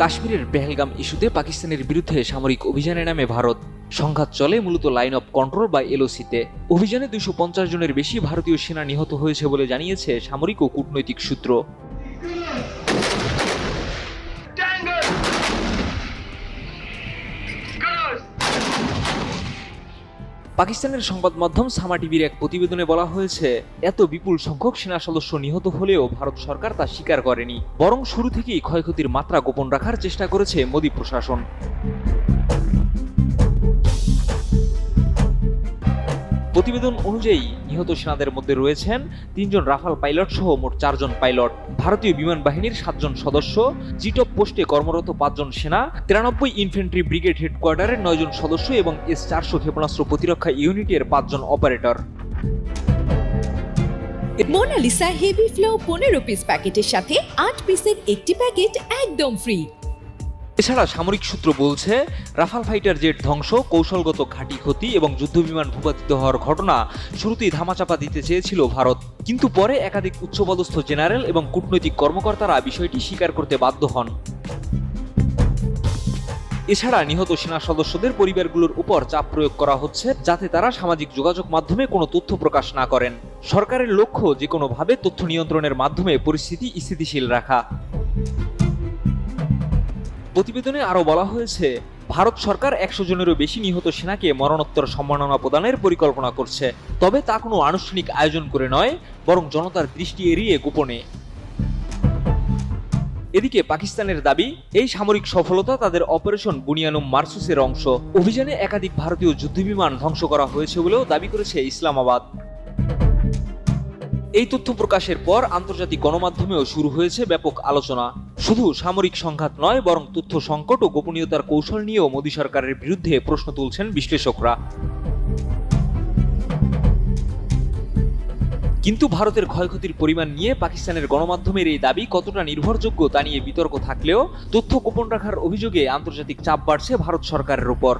কাশ্মীরের পেহেলগাম ইস্যুতে পাকিস্তানের বিরুদ্ধে সামরিক অভিযানের নামে ভারত। সংঘাত চলে মূলত লাইন অফ কন্ট্রোল বা এলওসিতে। অভিযানে 250 জনের বেশি ভারতীয় সেনা নিহত হয়েছে বলে জানিয়েছে সামরিক ও কূটনৈতিক সূত্র। পাকিস্তানের সংবাদ মাধ্যম সামা টিভির এক প্রতিবেদনে বলা হয়েছে, এত বিপুল সংখ্যক সেনা সদস্য নিহত হলেও ভারত সরকার তা স্বীকার করেনি, বরং শুরু থেকেই ক্ষয়ক্ষতির মাত্রা গোপন রাখার চেষ্টা করেছে মোদী প্রশাসন। প্রতিবেদন অনুযায়ী নিহত সেনাদের মধ্যে রয়েছেন 3 জন রাফাল পাইলট সহ মোট 4 জন পাইলট, ভারতীয় বিমান বাহিনীর 7 জন সদস্য, জিটপ পোস্টে কর্মরত 5 জন সেনা, 93 ইনফ্যান্ট্রি ব্রিগেড হেডকোয়ার্টারের 9 জন সদস্য এবং S-400 ক্ষেপণাস্ত্র প্রতিরক্ষা ইউনিটের 5 জন operator. Monalisa heavy flow 15 piece প্যাকেটের সাথে 8 পিসের একটি প্যাকেট একদম ফ্রি। এছাড়া সামরিক সূত্র বলছে, রাফাল ফাইটার জেট ধ্বংস, কৌশলগত ঘাঁটি ক্ষতি এবং যুদ্ধবিমান ভূপাতিত হওয়ার ঘটনা শুরুতেই ধামাচাপা দিতে চেয়েছিল ভারত, কিন্তু পরে একাধিক উচ্চপদস্থ জেনারেল এবং কূটনৈতিক কর্মকর্তারা বিষয়টি স্বীকার করতে বাধ্য হন। এছাড়া নিহত সেনা সদস্যদের পরিবারগুলোর উপর চাপ প্রয়োগ করা হচ্ছে, যাতে তারা সামাজিক যোগাযোগ মাধ্যমে কোনো তথ্য প্রকাশ না করেন। সরকারের লক্ষ্য যে কোনোভাবে তথ্য নিয়ন্ত্রণের মাধ্যমে পরিস্থিতি স্থিতিশীল রাখা। প্রতিবেদনে আরও বলা হয়েছে, ভারত সরকার 100 জনেরও বেশি নিহত সেনাকে মরণোত্তর সম্মাননা প্রদানের পরিকল্পনা করছে, তবে তা কোনো আনুষ্ঠানিক আয়োজন করে নয়, বরং জনতার দৃষ্টি এড়িয়ে গোপনে। এদিকে পাকিস্তানের দাবি, এই সামরিক সফলতা তাদের অপারেশন বুনিয়ানুম মারসুসের অংশ। অভিযানে একাধিক ভারতীয় যুদ্ধবিমান ধ্বংস করা হয়েছে বলেও দাবি করেছে ইসলামাবাদ। এই তথ্য প্রকাশের পর আন্তর্জাতিক গণমাধ্যমেও শুরু হয়েছে ব্যাপক আলোচনা। শুধু সামরিক সংঘাত নয়, বরং তথ্য সংকট ও গোপনীয়তার কৌশল নিয়েও মোদী সরকারের বিরুদ্ধে প্রশ্ন তুলছেন বিশ্লেষকরা। কিন্তু ভারতের ক্ষয়ক্ষতির পরিমাণ নিয়ে পাকিস্তানের গণমাধ্যমের এই দাবি কতটা নির্ভরযোগ্য তা নিয়ে বিতর্ক থাকলেও তথ্য গোপন রাখার অভিযোগে আন্তর্জাতিক চাপ বাড়ছে ভারত সরকারের উপর।